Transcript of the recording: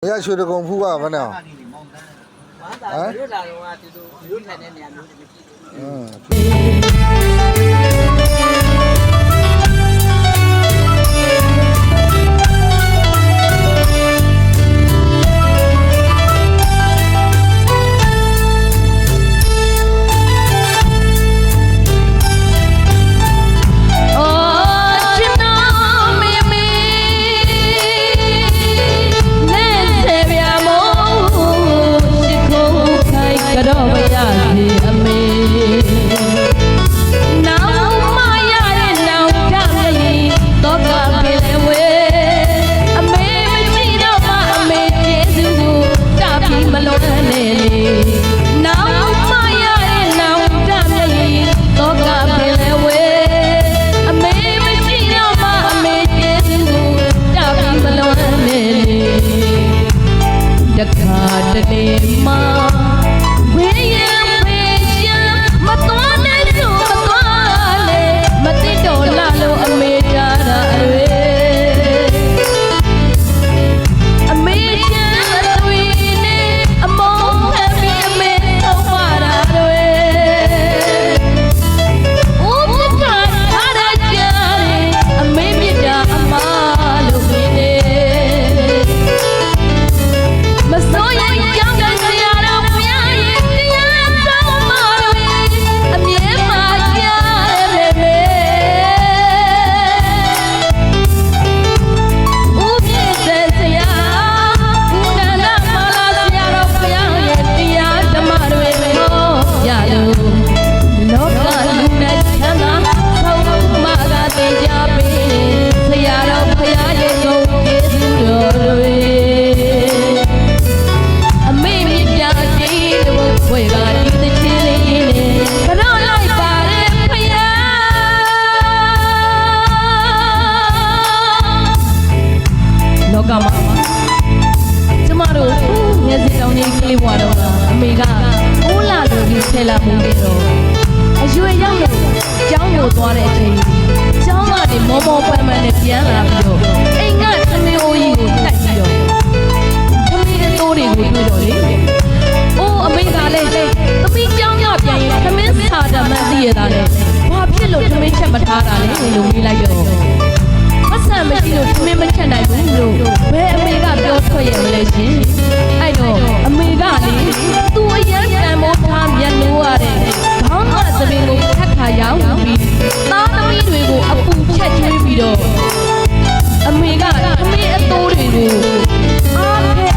ရရွှေတကုံဖူးကဘယ်နဲ့အောင် မြို့လာတော့ကဒီလိုမြို့ထိုင်တဲ့နေရာမျိုးတွေမရှိဆယ်လာမှုတွေတော့အရွယ်ရောက်လို့ကျောင်းကိုသွားတဲ့အချိန်ကျောင်းကနေမောမောပန်းပန်းနဲ့ပြန်လာပြီးတော့အိမ်ကသမီးအိုးကြီးကိုတိုက်